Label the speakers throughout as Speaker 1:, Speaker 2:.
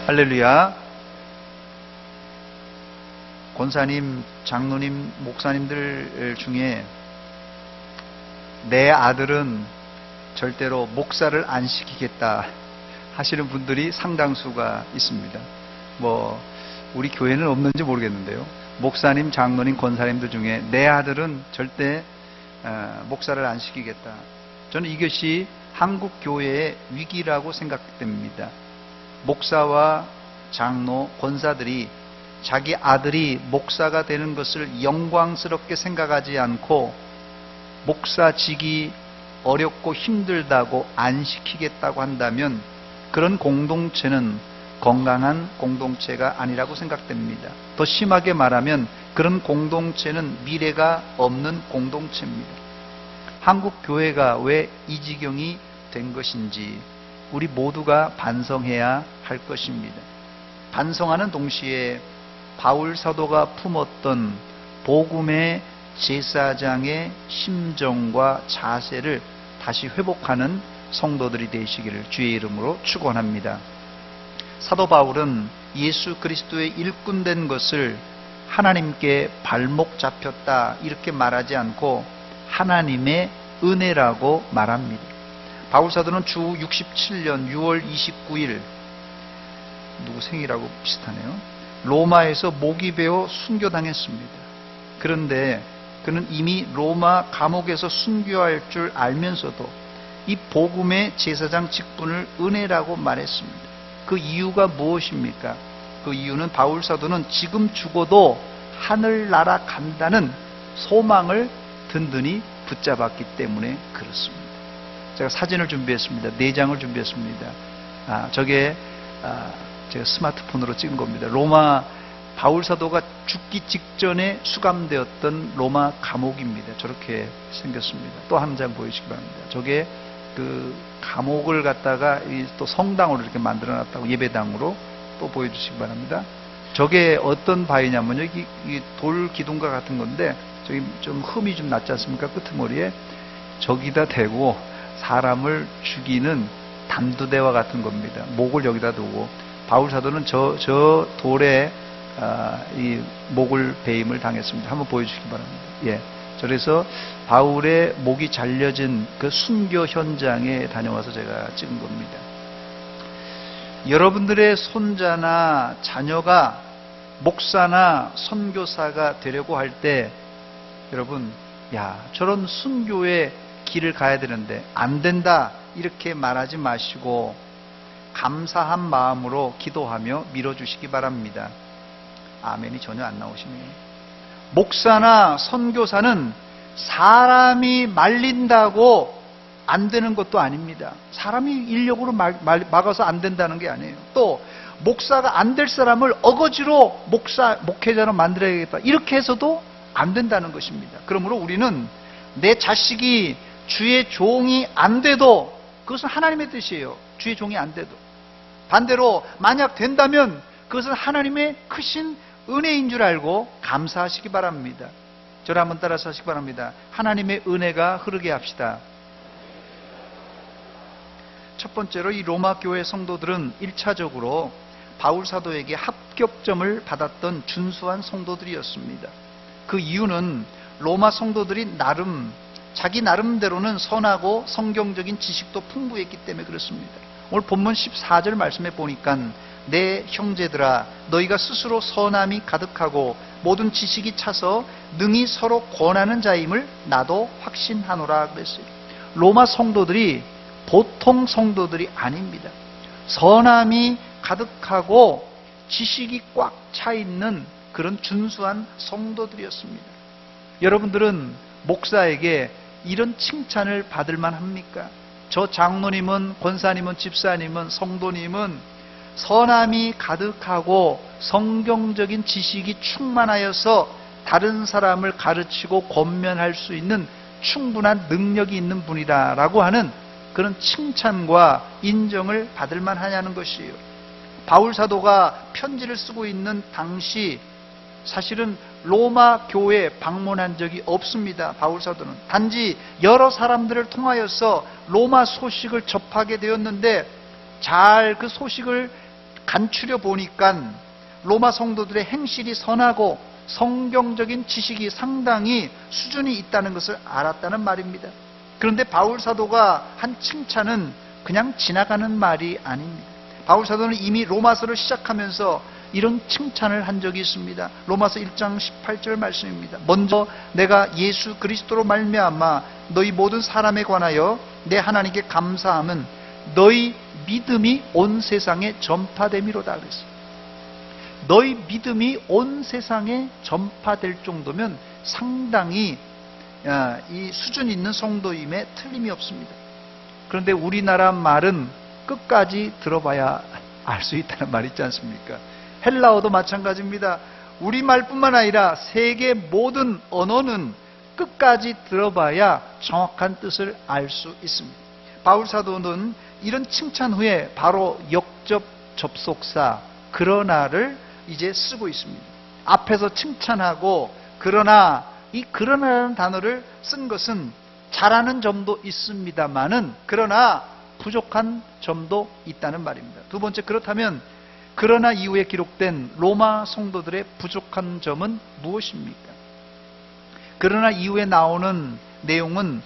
Speaker 1: 할렐루야. 권사님, 장로님, 목사님들 중에 내 아들은 절대로 목사를 안 시키겠다 하시는 분들이 상당수가 있습니다. 우리 교회는 없는지 모르겠는데요. 목사님, 장로님, 권사님들 중에 내 아들은 절대 목사를 안 시키겠다. 저는 이것이 한국 교회의 위기라고 생각됩니다. 목사와 장로, 권사들이 자기 아들이 목사가 되는 것을 영광스럽게 생각하지 않고 목사직이 어렵고 힘들다고 안 시키겠다고 한다면 그런 공동체는 건강한 공동체가 아니라고 생각됩니다. 더 심하게 말하면 그런 공동체는 미래가 없는 공동체입니다. 한국 교회가 왜 이 지경이 된 것인지 우리 모두가 반성해야 할 것입니다. 반성하는 동시에 바울 사도가 품었던 복음의 제사장의 심정과 자세를 다시 회복하는 성도들이 되시기를 주의 이름으로 축원합니다. 사도 바울은 예수 그리스도의 일꾼된 것을 하나님께 발목 잡혔다 이렇게 말하지 않고 하나님의 은혜라고 말합니다. 바울 사도는 주 67년 6월 29일 누구 생일하고 비슷하네요. 로마에서 목이 베어 순교당했습니다. 그런데 그는 이미 로마 감옥에서 순교할 줄 알면서도 이 복음의 제사장 직분을 은혜라고 말했습니다. 그 이유가 무엇입니까? 그 이유는 바울 사도는 지금 죽어도 하늘나라 간다는 소망을 든든히 붙잡았기 때문에 그렇습니다. 제가 사진을 준비했습니다. 4장을 준비했습니다. 저게 제가 스마트폰으로 찍은 겁니다. 로마 바울 사도가 죽기 직전에 수감되었던 로마 감옥입니다. 저렇게 생겼습니다. 또 한 장 보여주시기 바랍니다. 저게 그 감옥을 갖다가 또 성당으로 이렇게 만들어 놨다고, 예배당으로 또 보여주시기 바랍니다. 저게 어떤 바위냐면요, 이 돌 기둥과 같은 건데 저기 좀 흠이 좀 났지 않습니까? 끄트머리에 저기다 대고 사람을 죽이는 담두대와 같은 겁니다. 목을 여기다 두고 바울 사도는 저 돌에 이 목을 베임을 당했습니다. 한번 보여주시기 바랍니다. 예. 그래서 바울의 목이 잘려진 그 순교 현장에 다녀와서 제가 찍은 겁니다. 여러분들의 손자나 자녀가 목사나 선교사가 되려고 할 때 여러분, 저런 순교의 길을 가야 되는데 안 된다 이렇게 말하지 마시고 감사한 마음으로 기도하며 밀어주시기 바랍니다. 아멘이 전혀 안 나오시네요. 목사나 선교사는 사람이 말린다고 안 되는 것도 아닙니다. 사람이 인력으로 막아서 안 된다는 게 아니에요. 또 목사가 안 될 사람을 어거지로 목회자로 만들어야겠다 이렇게 해서도 안 된다는 것입니다. 그러므로 우리는 내 자식이 주의 종이 안 돼도 그것은 하나님의 뜻이에요. 주의 종이 안 돼도. 반대로 만약 된다면 그것은 하나님의 크신 은혜인 줄 알고 감사하시기 바랍니다. 저를 한번 따라서 하시기 바랍니다. 하나님의 은혜가 흐르게 합시다. 첫 번째로 이 로마 교회 성도들은 1차적으로 바울 사도에게 합격점을 받았던 준수한 성도들이었습니다. 그 이유는 로마 성도들이 자기 나름대로는 선하고 성경적인 지식도 풍부했기 때문에 그렇습니다. 오늘 본문 14절 말씀에 보니까 내 형제들아 너희가 스스로 선함이 가득하고 모든 지식이 차서 능히 서로 권하는 자임을 나도 확신하노라 그랬어요. 로마 성도들이 보통 성도들이 아닙니다. 선함이 가득하고 지식이 꽉 차 있는 그런 준수한 성도들이었습니다. 여러분들은 목사에게 이런 칭찬을 받을 만합니까? 저 장로님은, 권사님은, 집사님은, 성도님은 선함이 가득하고 성경적인 지식이 충만하여서 다른 사람을 가르치고 권면할 수 있는 충분한 능력이 있는 분이다라고 하는 그런 칭찬과 인정을 받을 만하냐는 것이에요. 바울 사도가 편지를 쓰고 있는 당시 사실은 로마 교회에 방문한 적이 없습니다. 바울 사도는 단지 여러 사람들을 통하여서 로마 소식을 접하게 되었는데 잘 그 소식을 간추려 보니까 로마 성도들의 행실이 선하고 성경적인 지식이 상당히 수준이 있다는 것을 알았다는 말입니다. 그런데 바울 사도가 한 칭찬은 그냥 지나가는 말이 아닙니다. 바울 사도는 이미 로마서를 시작하면서 이런 칭찬을 한 적이 있습니다. 로마서 1장 18절 말씀입니다. 먼저 내가 예수 그리스도로 말미암아 너희 모든 사람에 관하여 내 하나님께 감사함은 너희 믿음이 온 세상에 전파됨이로다 그랬어요. 너희 믿음이 온 세상에 전파될 정도면 상당히 이 수준 있는 성도임에 틀림이 없습니다. 그런데 우리나라 말은 끝까지 들어봐야 알 수 있다는 말 있지 않습니까? 헬라어도 마찬가지입니다. 우리말뿐만 아니라 세계 모든 언어는 끝까지 들어봐야 정확한 뜻을 알 수 있습니다. 바울 사도는 이런 칭찬 후에 바로 역접 접속사 그러나를 이제 쓰고 있습니다. 앞에서 칭찬하고 그러나, 이 그러나라는 단어를 쓴 것은 잘하는 점도 있습니다만은 그러나 부족한 점도 있다는 말입니다. 두 번째, 그렇다면 그러나 이후에 기록된 로마 성도들의 부족한 점은 무엇입니까? 그러나 이후에 나오는 내용은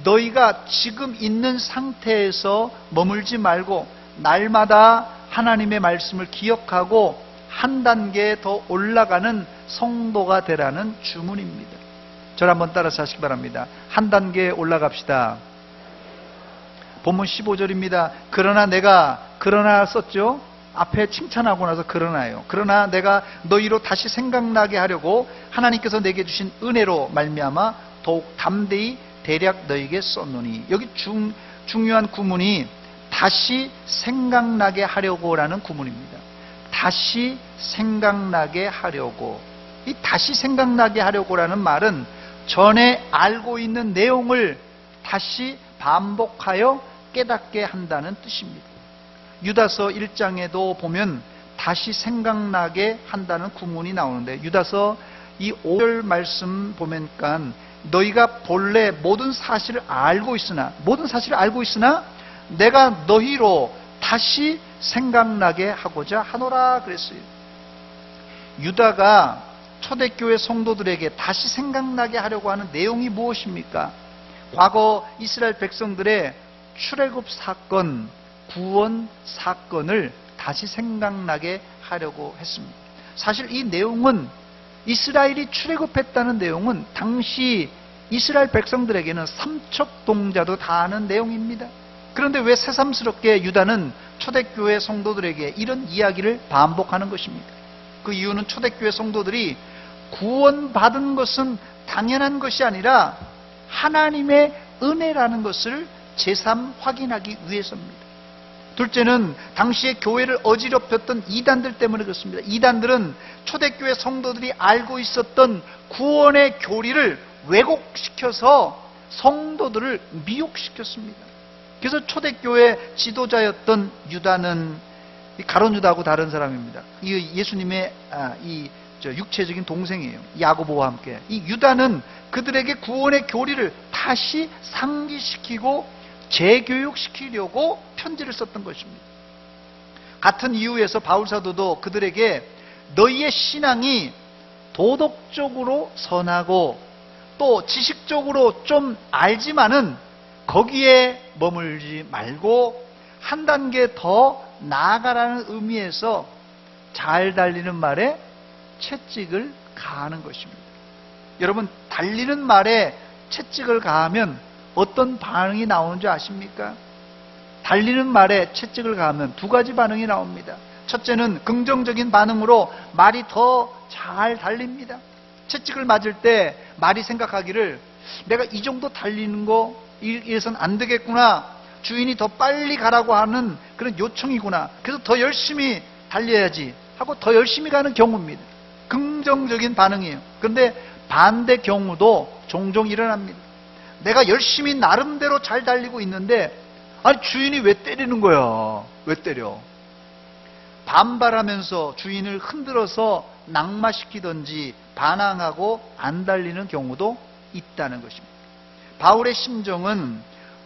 Speaker 1: 너희가 지금 있는 상태에서 머물지 말고 날마다 하나님의 말씀을 기억하고 한 단계 더 올라가는 성도가 되라는 주문입니다. 저를 한번 따라서 하시기 바랍니다. 한 단계 올라갑시다. 본문 15절입니다. 그러나 내가, 그러나 썼죠? 앞에 칭찬하고 나서 그러나요. 그러나 내가 너희로 다시 생각나게 하려고 하나님께서 내게 주신 은혜로 말미암아 더욱 담대히 대략 너희에게 썼노니. 여기 중요한 구문이 다시 생각나게 하려고라는 구문입니다. 다시 생각나게 하려고. 이 다시 생각나게 하려고라는 말은 전에 알고 있는 내용을 다시 반복하여 깨닫게 한다는 뜻입니다. 유다서 1장에도 보면 다시 생각나게 한다는 구문이 나오는데, 유다서 이 5절 말씀 보니까 너희가 본래 모든 사실을 알고 있으나 내가 너희로 다시 생각나게 하고자 하노라 그랬어요. 유다가 초대교회 성도들에게 다시 생각나게 하려고 하는 내용이 무엇입니까? 과거 이스라엘 백성들의 출애굽 사건, 구원 사건을 다시 생각나게 하려고 했습니다. 사실 이 내용은, 이스라엘이 출애굽했다는 내용은 당시 이스라엘 백성들에게는 삼척동자도 다 아는 내용입니다. 그런데 왜 새삼스럽게 유다는 초대교회 성도들에게 이런 이야기를 반복하는 것입니까? 그 이유는 초대교회 성도들이 구원받은 것은 당연한 것이 아니라 하나님의 은혜라는 것을 재삼 확인하기 위해서입니다. 둘째는 당시에 교회를 어지럽혔던 이단들 때문에 그렇습니다. 이단들은 초대교회 성도들이 알고 있었던 구원의 교리를 왜곡시켜서 성도들을 미혹시켰습니다. 그래서 초대교회 지도자였던 유다는 가룟 유다하고 다른 사람입니다. 이 예수님의 육체적인 동생이에요. 야고보와 함께. 이 유다는 그들에게 구원의 교리를 다시 상기시키고 재교육시키려고 편지를 썼던 것입니다. 같은 이유에서 바울 사도도 그들에게 너희의 신앙이 도덕적으로 선하고 또 지식적으로 좀 알지만은 거기에 머물지 말고 한 단계 더 나아가라는 의미에서 잘 달리는 말에 채찍을 가하는 것입니다. 여러분, 달리는 말에 채찍을 가하면 어떤 반응이 나오는 줄 아십니까? 달리는 말에 채찍을 가하면 두 가지 반응이 나옵니다. 첫째는 긍정적인 반응으로 말이 더 잘 달립니다. 채찍을 맞을 때 말이 생각하기를 내가 이 정도 달리는 거 이래선 안 되겠구나, 주인이 더 빨리 가라고 하는 그런 요청이구나, 그래서 더 열심히 달려야지 하고 더 열심히 가는 경우입니다. 긍정적인 반응이에요. 그런데 반대 경우도 종종 일어납니다. 내가 열심히 나름대로 잘 달리고 있는데 아니 주인이 왜 때리는 거야? 왜 때려? 반발하면서 주인을 흔들어서 낙마시키든지 반항하고 안 달리는 경우도 있다는 것입니다. 바울의 심정은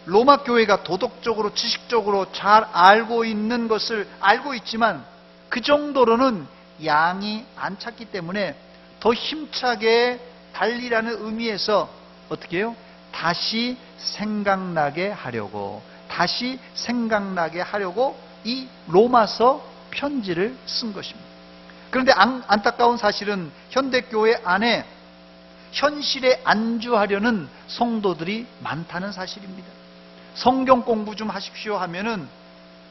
Speaker 1: 로마 교회가 도덕적으로 지식적으로 잘 알고 있는 것을 알고 있지만 그 정도로는 양이 안 찼기 때문에 더 힘차게 달리라는 의미에서 어떻게 해요? 다시 생각나게 하려고 이 로마서 편지를 쓴 것입니다. 그런데 안타까운 사실은 현대교회 안에 현실에 안주하려는 성도들이 많다는 사실입니다. 성경 공부 좀 하십시오 하면은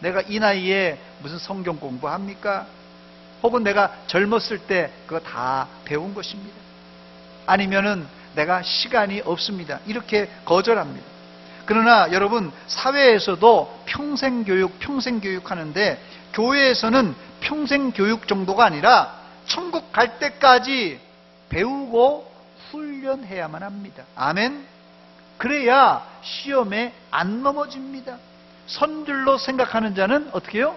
Speaker 1: 내가 이 나이에 무슨 성경 공부합니까? 혹은 내가 젊었을 때 그거 다 배운 것입니다. 아니면은 내가 시간이 없습니다. 이렇게 거절합니다. 그러나 여러분, 사회에서도 평생교육 하는데 교회에서는 평생교육 정도가 아니라 천국 갈 때까지 배우고 훈련해야만 합니다. 아멘? 그래야 시험에 안 넘어집니다. 선줄로 생각하는 자는 어떻게 해요?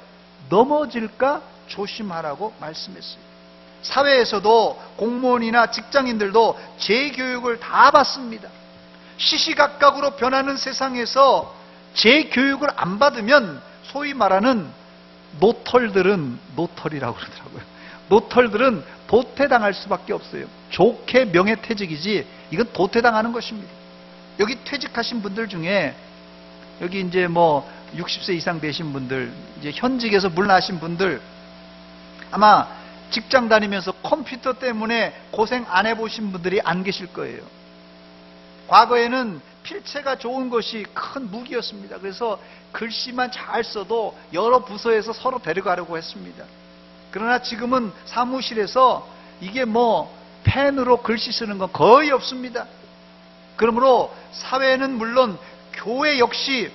Speaker 1: 넘어질까 조심하라고 말씀했어요. 사회에서도 공무원이나 직장인들도 재교육을 다 받습니다. 시시각각으로 변하는 세상에서 재교육을 안 받으면 소위 말하는 노털이라고 그러더라고요. 노털들은 도태당할 수밖에 없어요. 좋게 명예퇴직이지 이건 도태당하는 것입니다. 여기 퇴직하신 분들 중에 여기 이제 뭐 60세 이상 되신 분들, 이제 현직에서 물러나신 분들, 아마 직장 다니면서 컴퓨터 때문에 고생 안 해보신 분들이 안 계실 거예요. 과거에는 필체가 좋은 것이 큰 무기였습니다. 그래서 글씨만 잘 써도 여러 부서에서 서로 데려가려고 했습니다. 그러나 지금은 사무실에서 이게 뭐 펜으로 글씨 쓰는 건 거의 없습니다. 그러므로 사회는 물론 교회 역시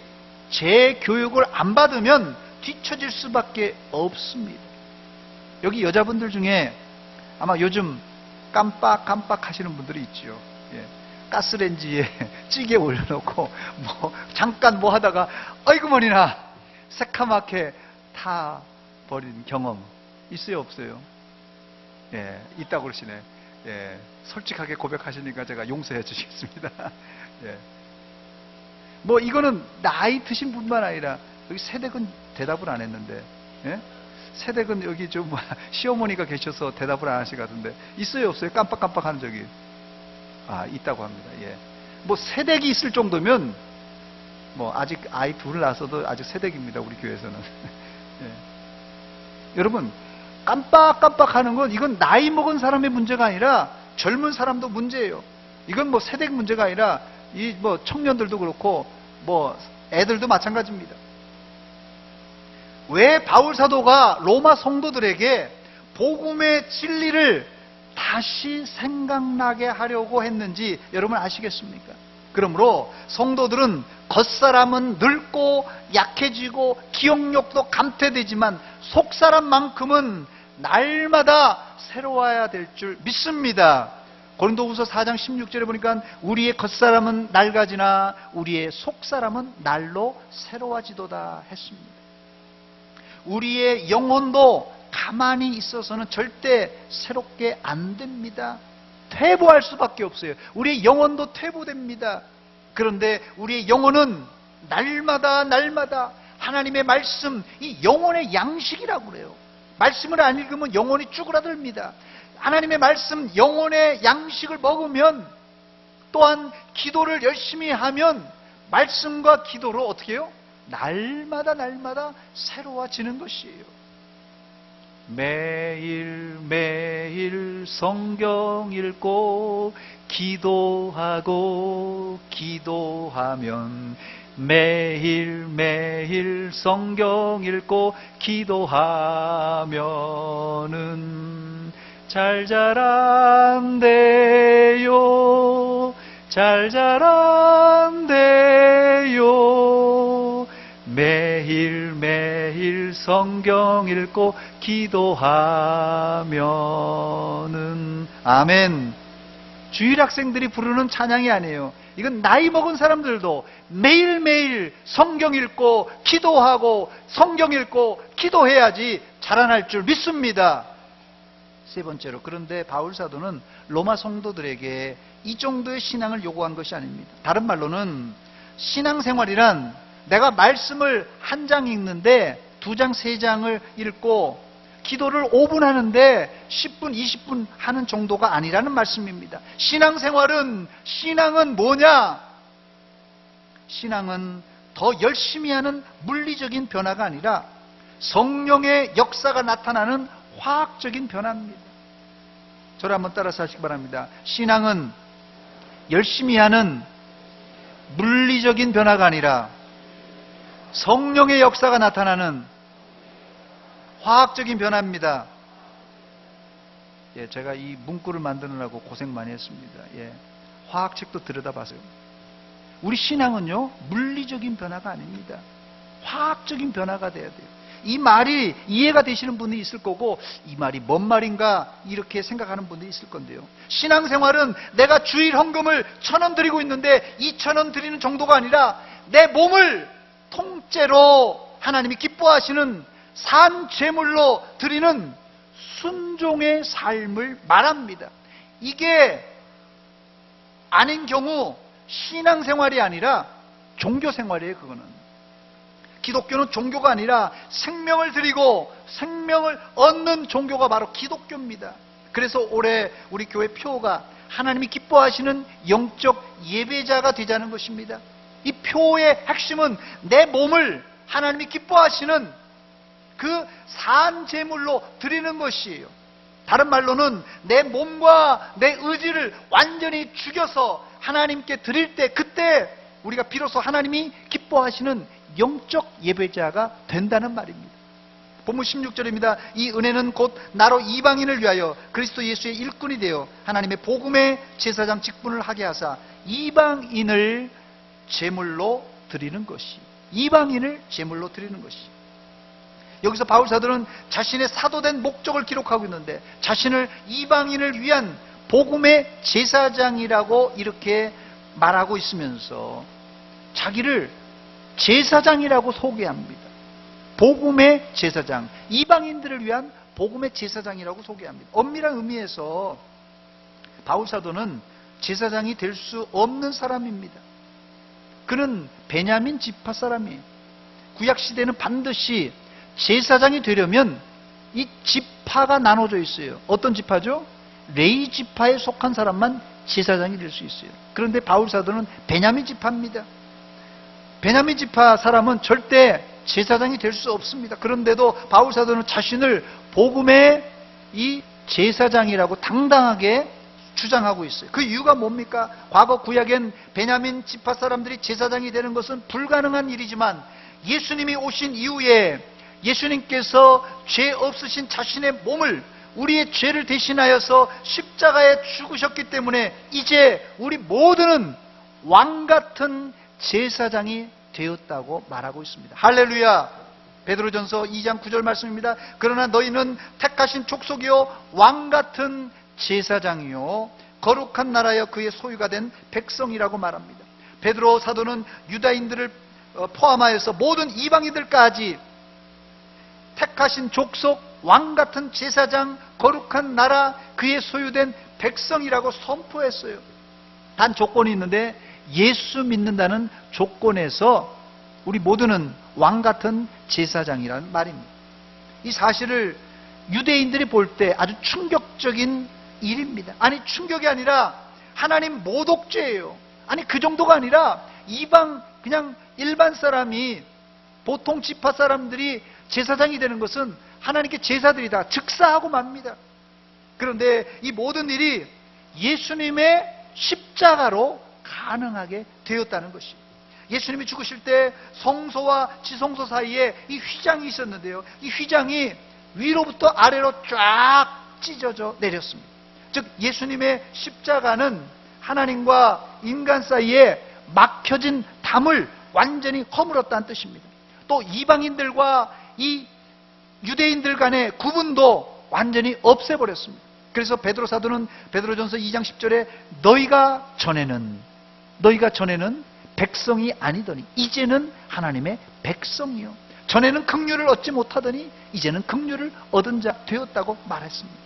Speaker 1: 재교육을 안 받으면 뒤처질 수밖에 없습니다. 여기 여자분들 중에 아마 요즘 깜빡 하시는 분들이 있죠. 예. 가스레인지에 찌개 올려놓고 뭐 잠깐 뭐 하다가 아이고 머리나 새카맣게 타 버린 경험 있어요, 없어요? 예, 있다고 그러시네. 예, 솔직하게 고백하시니까 제가 용서해 주시겠습니다. 예. 뭐 이거는 나이 드신 분만 아니라 여기 세댁은 대답을 안 했는데, 예? 세댁은 여기 좀 시어머니가 계셔서 대답을 안 하신 것 같은데 있어요, 없어요? 깜빡하는 적이 있다고 합니다. 예. 뭐 세댁이 있을 정도면 뭐 아직 아이 둘을 낳아서도 아직 세댁입니다, 우리 교회에서는. 예. 여러분, 깜빡하는 건 이건 나이 먹은 사람의 문제가 아니라 젊은 사람도 문제예요. 이건 뭐 세댁 문제가 아니라 이 뭐 청년들도 그렇고 뭐 애들도 마찬가지입니다. 왜 바울 사도가 로마 성도들에게 복음의 진리를 다시 생각나게 하려고 했는지 여러분 아시겠습니까? 그러므로 성도들은 겉사람은 늙고 약해지고 기억력도 감퇴되지만 속사람만큼은 날마다 새로워야 될 줄 믿습니다. 고린도후서 4장 16절에 보니까 우리의 겉사람은 낡아지나 우리의 속사람은 날로 새로워지도다 했습니다. 우리의 영혼도 가만히 있어서는 절대 새롭게 안 됩니다. 퇴보할 수밖에 없어요. 우리의 영혼도 퇴보됩니다. 그런데 우리의 영혼은 날마다 하나님의 말씀, 이 영혼의 양식이라고 그래요. 말씀을 안 읽으면 영혼이 쭈그라듭니다. 하나님의 말씀, 영혼의 양식을 먹으면, 또한 기도를 열심히 하면 말씀과 기도로 어떻게 해요? 날마다 새로워지는 것이에요. 매일 성경 읽고 기도하면 매일 성경 읽고 기도하면은 잘 자란대요. 매일 성경 읽고 기도하면은 아멘. 주일 학생들이 부르는 찬양이 아니에요. 이건 나이 먹은 사람들도 매일매일 성경 읽고 기도하고 성경 읽고 기도해야지 자라날 줄 믿습니다. 세 번째로, 그런데 바울 사도는 로마 성도들에게 이 정도의 신앙을 요구한 것이 아닙니다. 다른 말로는 신앙생활이란 내가 말씀을 한 장 읽는데 2장, 3장을 읽고 기도를 5분 하는데 10분, 20분 하는 정도가 아니라는 말씀입니다. 신앙은 뭐냐? 신앙은 더 열심히 하는 물리적인 변화가 아니라 성령의 역사가 나타나는 화학적인 변화입니다. 저를 한번 따라서 하시기 바랍니다. 신앙은 열심히 하는 물리적인 변화가 아니라 성령의 역사가 나타나는 화학적인 변화입니다. 예, 제가 이 문구를 만드느라고 고생 많이 했습니다. 예, 화학책도 들여다봐서요. 우리 신앙은요, 물리적인 변화가 아닙니다. 화학적인 변화가 돼야 돼요. 이 말이 이해가 되시는 분이 있을 거고, 이 말이 뭔 말인가 이렇게 생각하는 분들이 있을 건데요. 신앙생활은 내가 주일 헌금을 1,000원 드리고 있는데 2,000원 드리는 정도가 아니라 내 몸을 통째로 하나님이 기뻐하시는 산 제물로 드리는 순종의 삶을 말합니다. 이게 아닌 경우 신앙생활이 아니라 종교생활이에요. 그거는 기독교는 종교가 아니라 생명을 드리고 생명을 얻는 종교가 바로 기독교입니다. 그래서 올해 우리 교회 표가 하나님이 기뻐하시는 영적 예배자가 되자는 것입니다. 이 표의 핵심은 내 몸을 하나님이 기뻐하시는 그 산 제물로 드리는 것이에요. 다른 말로는 내 몸과 내 의지를 완전히 죽여서 하나님께 드릴 때, 그때 우리가 비로소 하나님이 기뻐하시는 영적 예배자가 된다는 말입니다. 본문 16절입니다. 이 은혜는 곧 나로 이방인을 위하여 그리스도 예수의 일꾼이 되어 하나님의 복음의 제사장 직분을 하게 하사 이방인을 제물로 드리는 것이, 이방인을 제물로 드리는 것이. 여기서 바울 사도는 자신의 사도된 목적을 기록하고 있는데, 자신을 이방인을 위한 복음의 제사장이라고 이렇게 말하고 있으면서 자기를 제사장이라고 소개합니다. 복음의 제사장, 이방인들을 위한 복음의 제사장이라고 소개합니다. 엄밀한 의미에서 바울 사도는 제사장이 될 수 없는 사람입니다. 그는 베냐민 지파 사람이에요. 구약 시대는 반드시 제사장이 되려면 이 지파가 나눠져 있어요. 어떤 지파죠? 레위 지파에 속한 사람만 제사장이 될 수 있어요. 그런데 바울 사도는 베냐민 지파입니다. 베냐민 지파 사람은 절대 제사장이 될 수 없습니다. 그런데도 바울 사도는 자신을 복음의 이 제사장이라고 당당하게 주장하고 있어요. 그 이유가 뭡니까? 과거 구약엔 베냐민 지파 사람들이 제사장이 되는 것은 불가능한 일이지만, 예수님이 오신 이후에 예수님께서 죄 없으신 자신의 몸을 우리의 죄를 대신하여서 십자가에 죽으셨기 때문에 이제 우리 모두는 왕같은 제사장이 되었다고 말하고 있습니다. 할렐루야. 베드로전서 2장 9절 말씀입니다. 그러나 너희는 택하신 족속이요 왕같은 제사장이요 거룩한 나라여 그의 소유가 된 백성이라고 말합니다. 베드로 사도는 유다인들을 포함하여서 모든 이방인들까지 택하신 족속, 왕같은 제사장, 거룩한 나라, 그의 소유된 백성이라고 선포했어요. 단 조건이 있는데, 예수 믿는다는 조건에서 우리 모두는 왕같은 제사장이라는 말입니다. 이 사실을 유대인들이 볼 때 아주 충격적인 일입니다. 아니, 충격이 아니라 하나님 모독죄예요. 아니, 그 정도가 아니라 이방 그냥 일반 사람이, 보통 지파 사람들이 제사장이 되는 것은 하나님께 제사드리다 즉사하고 맙니다. 그런데 이 모든 일이 예수님의 십자가로 가능하게 되었다는 것이에요. 예수님이 죽으실 때 성소와 지성소 사이에 이 휘장이 있었는데요, 이 휘장이 위로부터 아래로 쫙 찢어져 내렸습니다. 즉 예수님의 십자가는 하나님과 인간 사이에 막혀진 담을 완전히 허물었다는 뜻입니다. 또 이방인들과 이 유대인들 간의 구분도 완전히 없애버렸습니다. 그래서 베드로 사도는 베드로전서 2장 10절에 너희가 전에는 백성이 아니더니 이제는 하나님의 백성이요, 전에는 긍휼을 얻지 못하더니 이제는 긍휼을 얻은 자 되었다고 말했습니다.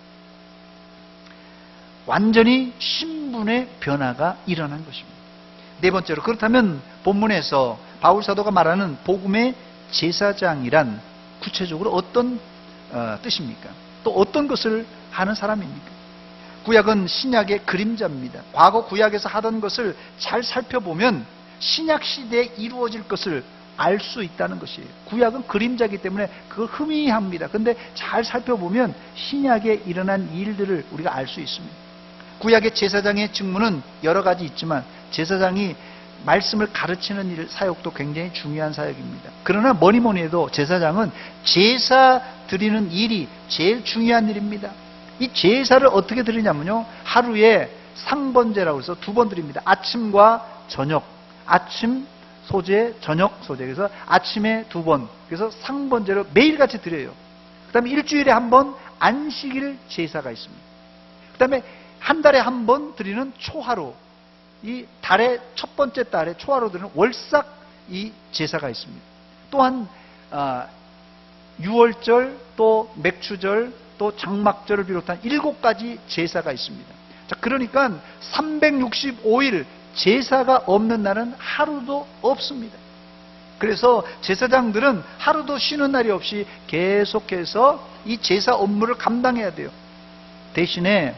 Speaker 1: 완전히 신분의 변화가 일어난 것입니다. 네 번째로, 그렇다면 본문에서 바울 사도가 말하는 복음의 제사장이란 구체적으로 어떤 뜻입니까? 또 어떤 것을 하는 사람입니까? 구약은 신약의 그림자입니다. 과거 구약에서 하던 것을 잘 살펴보면 신약 시대에 이루어질 것을 알 수 있다는 것이에요. 구약은 그림자이기 때문에 그걸 희미합니다. 근데 잘 살펴보면 신약에 일어난 일들을 우리가 알 수 있습니다. 구약의 제사장의 직무는 여러 가지 있지만 제사장이 말씀을 가르치는 일, 사역도 굉장히 중요한 사역입니다. 그러나 뭐니 해도 제사장은 제사 드리는 일이 제일 중요한 일입니다. 이 제사를 어떻게 드리냐면요, 하루에 상번제라고 해서 2번 드립니다. 아침과 저녁, 아침 소제, 저녁 소제. 그래서 아침에 2번, 그래서 상번제로 매일같이 드려요. 그 다음에 일주일에 1번 안식일 제사가 있습니다. 그 다음에 한 달에 1번 드리는 초하루, 이 달의 첫 번째 달에 초하루 드리는 월삭 이 제사가 있습니다. 또한 6월절, 또 맥추절, 또 장막절을 비롯한 7가지 제사가 있습니다. 자, 그러니까 365일 제사가 없는 날은 하루도 없습니다. 그래서 제사장들은 하루도 쉬는 날이 없이 계속해서 이 제사 업무를 감당해야 돼요. 대신에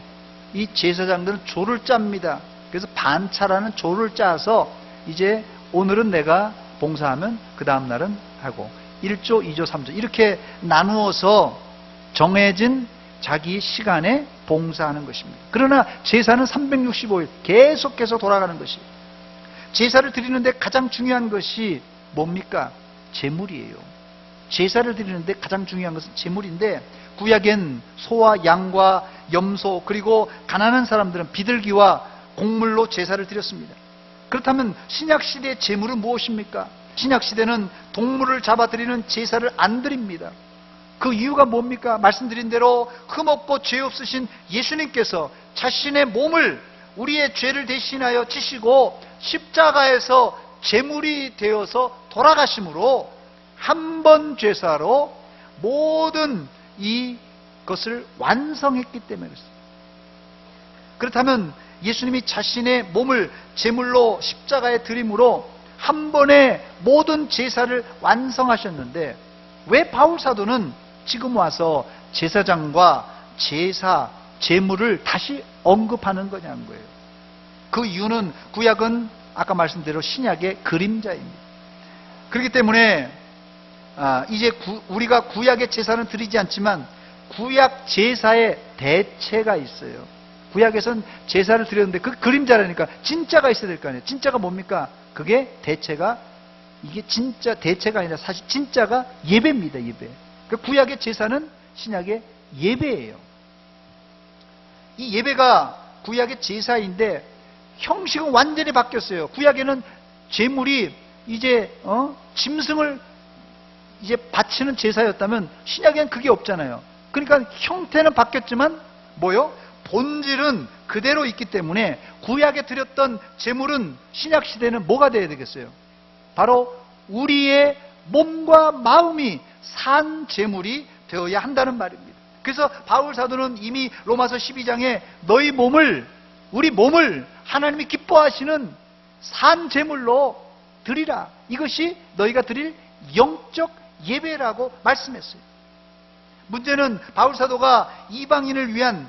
Speaker 1: 이 제사장들은 조를 짭니다. 그래서 반차라는 조를 짜서 이제 오늘은 내가 봉사하면 그 다음 날은 하고 1조, 2조, 3조 이렇게 나누어서 정해진 자기 시간에 봉사하는 것입니다. 그러나 제사는 365일 계속해서 돌아가는 것이에요. 제사를 드리는데 가장 중요한 것이 뭡니까? 제물이에요. 제사를 드리는데 가장 중요한 것은 제물인데 구약엔 소와 양과 염소 그리고 가난한 사람들은 비둘기와 곡물로 제사를 드렸습니다. 그렇다면 신약시대의 제물은 무엇입니까? 신약시대는 동물을 잡아드리는 제사를 안 드립니다. 그 이유가 뭡니까? 말씀드린 대로 흠없고 죄 없으신 예수님께서 자신의 몸을 우리의 죄를 대신하여 지시고 십자가에서 제물이 되어서 돌아가심으로 한 번 죄사로 모든 이것을 완성했기 때문에 그렇습니다. 그렇다면 예수님이 자신의 몸을 제물로 십자가에 드림으로 한 번에 모든 제사를 완성하셨는데 왜 바울 사도는 지금 와서 제사장과 제사, 제물을 다시 언급하는 거냐는 거예요. 그 이유는 구약은 아까 말씀대로 신약의 그림자입니다. 그렇기 때문에 이제 우리가 구약의 제사는 드리지 않지만 구약 제사의 대체가 있어요. 구약에선 제사를 드렸는데 그 그림자라니까 진짜가 있어야 될 거 아니에요. 진짜가 뭡니까? 그게 대체가, 이게 진짜 대체가 아니라 사실 진짜가 예배입니다. 예배. 그 구약의 제사는 신약의 예배예요. 이 예배가 구약의 제사인데 형식은 완전히 바뀌었어요. 구약에는 제물이 이제 짐승을 이제 바치는 제사였다면 신약에는 그게 없잖아요. 그러니까 형태는 바뀌었지만 뭐요? 본질은 그대로 있기 때문에 구약에 드렸던 제물은 신약 시대는 뭐가 돼야 되겠어요? 바로 우리의 몸과 마음이 산 제물이 되어야 한다는 말입니다. 그래서 바울 사도는 이미 로마서 12장에 너희 몸을, 우리 몸을 하나님이 기뻐하시는 산 제물로 드리라. 이것이 너희가 드릴 영적 예배라고 말씀했어요. 문제는 바울 사도가 이방인을 위한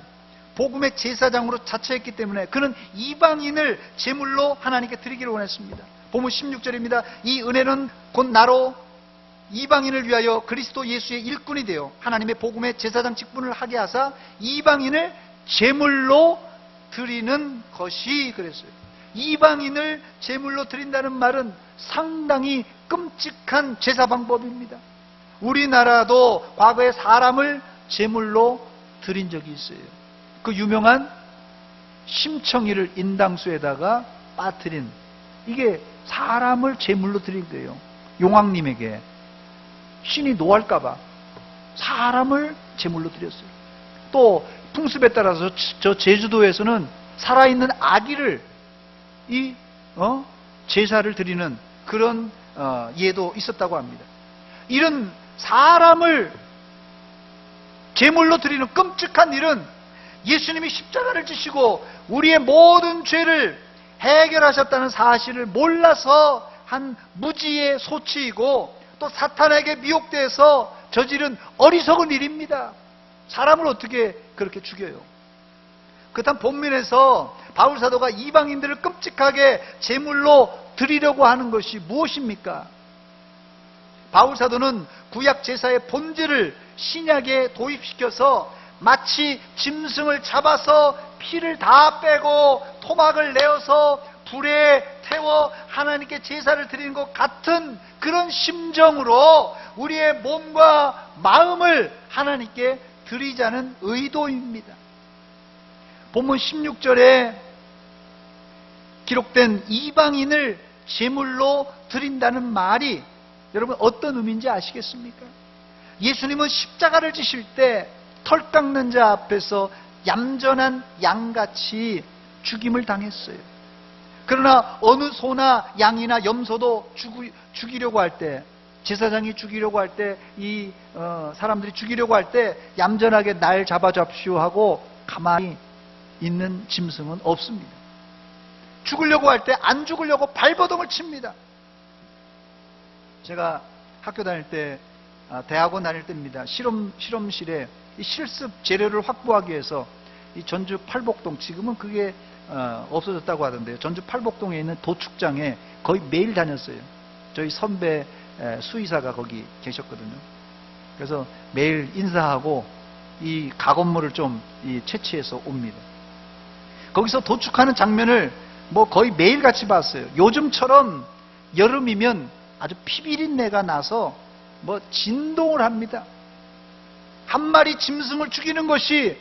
Speaker 1: 복음의 제사장으로 자처했기 때문에 그는 이방인을 제물로 하나님께 드리기를 원했습니다. 본문 16절입니다. 이 은혜는 곧 나로 이방인을 위하여 그리스도 예수의 일꾼이 되어 하나님의 복음의 제사장 직분을 하게 하사 이방인을 제물로 드리는 것이 그랬어요. 이방인을 제물로 드린다는 말은 상당히 끔찍한 제사 방법입니다. 우리나라도 과거에 사람을 제물로 드린 적이 있어요. 그 유명한 심청이를 인당수에다가 빠뜨린, 이게 사람을 제물로 드린 거예요. 용왕님에게 신이 노할까봐 사람을 제물로 드렸어요. 또 풍습에 따라서 저 제주도에서는 살아있는 아기를 제사를 드리는 그런 예도 있었다고 합니다. 이런 사람을 제물로 드리는 끔찍한 일은 예수님이 십자가를 지시고 우리의 모든 죄를 해결하셨다는 사실을 몰라서 한 무지의 소치이고 또 사탄에게 미혹돼서 저지른 어리석은 일입니다. 사람을 어떻게 그렇게 죽여요? 그렇다면 본문에서 바울사도가 이방인들을 끔찍하게 제물로 드리려고 하는 것이 무엇입니까? 바울사도는 구약 제사의 본질을 신약에 도입시켜서 마치 짐승을 잡아서 피를 다 빼고 토막을 내어서 불에 태워 하나님께 제사를 드리는 것 같은 그런 심정으로 우리의 몸과 마음을 하나님께 드리자는 의도입니다. 본문 16절에 기록된 이방인을 제물로 드린다는 말이 여러분 어떤 의미인지 아시겠습니까? 예수님은 십자가를 지실 때 털 깎는 자 앞에서 얌전한 양같이 죽임을 당했어요. 그러나 어느 소나 양이나 염소도 죽이려고 할 때, 제사장이 죽이려고 할 때, 사람들이 죽이려고 할 때 얌전하게 날 잡아잡시오 하고 가만히 있는 짐승은 없습니다. 죽으려고 할 때 안 죽으려고 발버둥을 칩니다. 제가 학교 다닐 때, 대학원 다닐 때입니다. 실험실에 이 실습 재료를 확보하기 위해서 이 전주 팔복동, 지금은 그게 없어졌다고 하던데요. 전주 팔복동에 있는 도축장에 거의 매일 다녔어요. 저희 선배 수의사가 거기 계셨거든요. 그래서 매일 인사하고 이 가건물을 좀 채취해서 옵니다. 거기서 도축하는 장면을 뭐 거의 매일같이 봤어요. 요즘처럼 여름이면 아주 피비린내가 나서 뭐 진동을 합니다. 한 마리 짐승을 죽이는 것이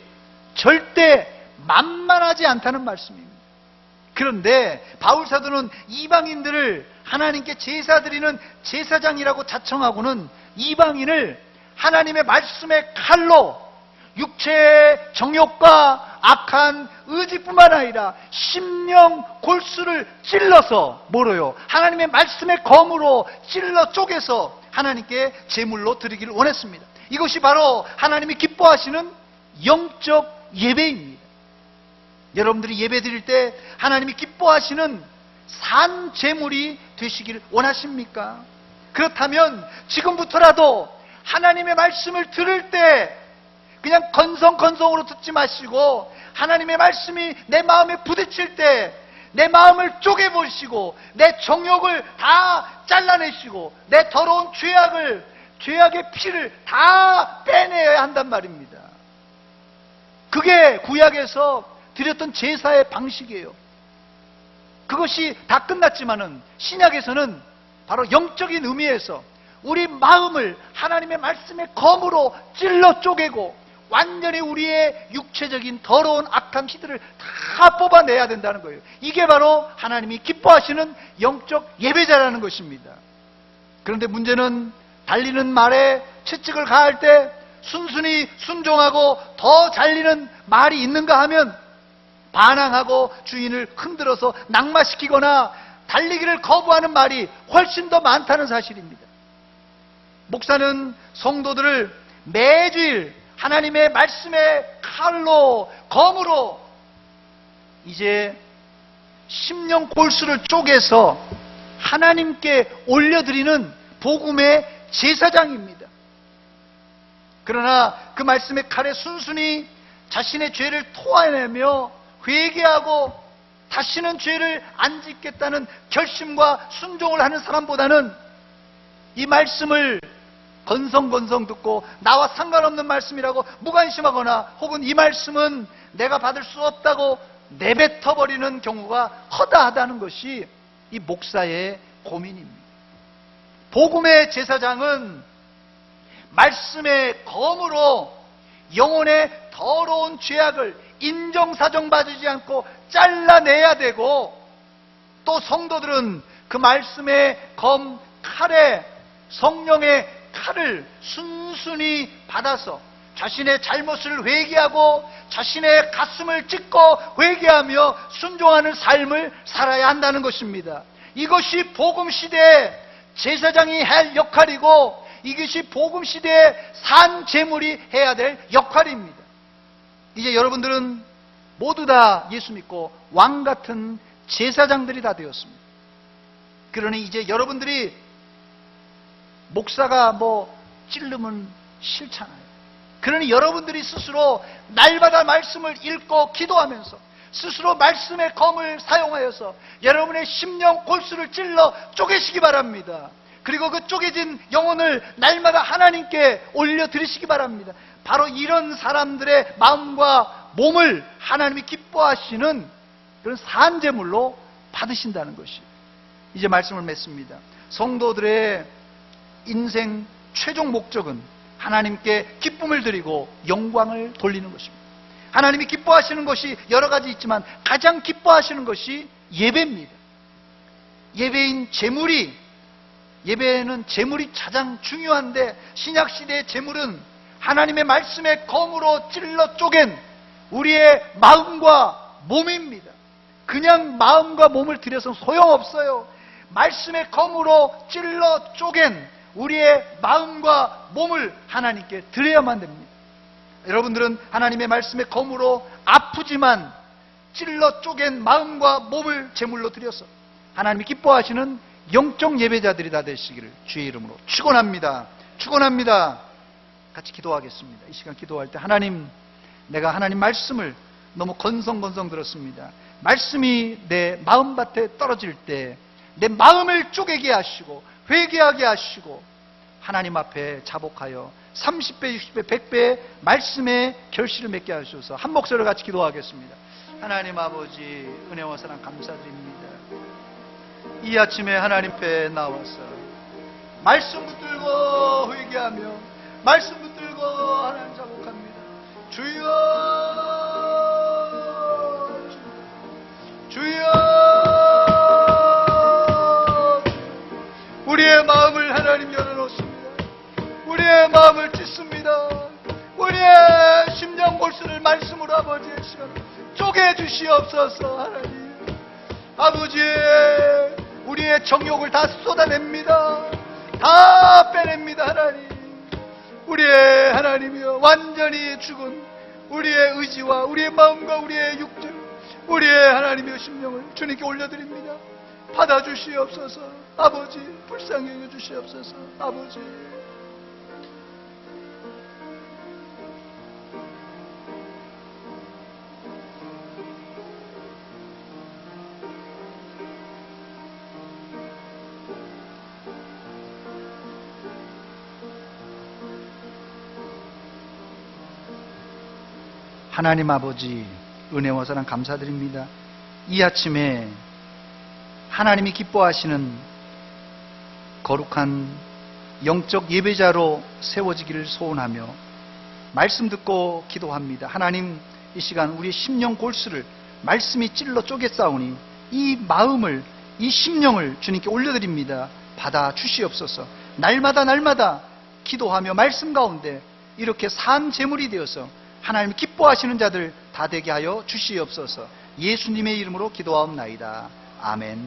Speaker 1: 절대 만만하지 않다는 말씀입니다. 그런데 바울사도는 이방인들을 하나님께 제사 드리는 제사장이라고 자청하고는 이방인을 하나님의 말씀의 칼로 육체의 정욕과 악한 의지뿐만 아니라 심령 골수를 찔러서 뭐로요? 하나님의 말씀의 검으로 찔러 쪼개서 하나님께 제물로 드리기를 원했습니다. 이것이 바로 하나님이 기뻐하시는 영적 예배입니다. 여러분들이 예배 드릴 때 하나님이 기뻐하시는 산 제물이 되시기를 원하십니까? 그렇다면 지금부터라도 하나님의 말씀을 들을 때 그냥 건성건성으로 듣지 마시고 하나님의 말씀이 내 마음에 부딪힐 때 내 마음을 쪼개보시고 내 정욕을 다 잘라내시고 내 더러운 죄악의 피를 다 빼내야 한단 말입니다. 그게 구약에서 드렸던 제사의 방식이에요. 그것이 다 끝났지만은 신약에서는 바로 영적인 의미에서 우리 마음을 하나님의 말씀의 검으로 찔러 쪼개고 완전히 우리의 육체적인 더러운 악한 피들을 다 뽑아내야 된다는 거예요. 이게 바로 하나님이 기뻐하시는 영적 예배자라는 것입니다. 그런데 문제는 달리는 말에 채찍을 가할 때 순순히 순종하고 더 잘리는 말이 있는가 하면 반항하고 주인을 흔들어서 낙마시키거나 달리기를 거부하는 말이 훨씬 더 많다는 사실입니다. 목사는 성도들을 매주일 하나님의 말씀의 칼로, 검으로 이제 심령 골수를 쪼개서 하나님께 올려드리는 복음의 제사장입니다. 그러나 그 말씀의 칼에 순순히 자신의 죄를 토해내며 회개하고 다시는 죄를 안 짓겠다는 결심과 순종을 하는 사람보다는 이 말씀을 건성건성 듣고 나와 상관없는 말씀이라고 무관심하거나 혹은 이 말씀은 내가 받을 수 없다고 내뱉어버리는 경우가 허다하다는 것이 이 목사의 고민입니다. 복음의 제사장은 말씀의 검으로 영혼의 더러운 죄악을 인정사정 받지 않고 잘라내야 되고, 또 성도들은 그 말씀의 검 칼에 성령의 칼을 순순히 받아서 자신의 잘못을 회개하고 자신의 가슴을 찢고 회개하며 순종하는 삶을 살아야 한다는 것입니다. 이것이 복음시대의 제사장이 할 역할이고 이것이 복음시대의 산 제물이 해야 될 역할입니다. 이제 여러분들은 모두 다 예수 믿고 왕같은 제사장들이 다 되었습니다. 그러니 이제 여러분들이 목사가 뭐 찌르면
Speaker 2: 싫잖아요. 그러니 여러분들이 스스로 날마다 말씀을 읽고 기도하면서 스스로 말씀의 검을 사용하여서 여러분의 심령 골수를 찔러 쪼개시기 바랍니다. 그리고 그 쪼개진 영혼을 날마다 하나님께 올려드리시기 바랍니다. 바로 이런 사람들의 마음과 몸을 하나님이 기뻐하시는 그런 산제물로 받으신다는 것이. 이제 말씀을 맺습니다. 성도들의 인생 최종 목적은 하나님께 기쁨을 드리고 영광을 돌리는 것입니다. 하나님이 기뻐하시는 것이 여러 가지 있지만 가장 기뻐하시는 것이 예배입니다. 예배는 제물이 가장 중요한데, 신약시대의 제물은 하나님의 말씀의 검으로 찔러 쪼갠 우리의 마음과 몸입니다. 그냥 마음과 몸을 드려서는 소용없어요. 말씀의 검으로 찔러 쪼갠 우리의 마음과 몸을 하나님께 드려야만 됩니다. 여러분들은 하나님의 말씀의 검으로 아프지만 찔러 쪼갠 마음과 몸을 제물로 드려서 하나님이 기뻐하시는 영적 예배자들이 다 되시기를 주의 이름으로 축원합니다. 축원합니다. 같이 기도하겠습니다. 이 시간 기도할 때, 하나님, 내가 하나님 말씀을 너무 건성건성 들었습니다. 말씀이 내 마음밭에 떨어질 때 내 마음을 쪼개게 하시고 회개하게 하시고 하나님 앞에 자복하여 30배, 60배, 100배의 말씀의 결실을 맺게 하셔서 한 목소리로 같이 기도하겠습니다. 하나님 아버지, 은혜와 사랑 감사드립니다. 이 아침에 하나님 앞에 나와서 말씀 붙들고 회개하며 말씀 붙들고 하나님 자복합니다. 주여, 주여, 우리의 마음을 하나님 열어놓습니다. 우리의 마음을 찢습니다. 우리의 심령 골수를 말씀으로 아버지의 시간 쪼개 주시옵소서. 하나님 아버지, 우리의 정욕을 다 쏟아냅니다. 다 빼냅니다. 하나님, 우리의 하나님이여, 완전히 죽은 우리의 의지와 우리의 마음과 우리의 육체, 우리의 하나님이여 심령을 주님께 올려드립니다. 받아주시옵소서. 아버지, 불쌍히 여겨주시옵소서. 아버지, 하나님 아버지, 은혜와 사랑 감사드립니다. 이 아침에 하나님이 기뻐하시는 거룩한 영적 예배자로 세워지기를 소원하며 말씀 듣고 기도합니다. 하나님, 이 시간 우리의 심령 골수를 말씀이 찔러 쪼개싸우니 이 마음을, 이 심령을 주님께 올려드립니다. 받아 주시옵소서. 날마다 기도하며 말씀 가운데 이렇게 산 제물이 되어서 하나님 기뻐하시는 자들 다 되게 하여 주시옵소서. 예수님의 이름으로 기도하옵나이다. 아멘.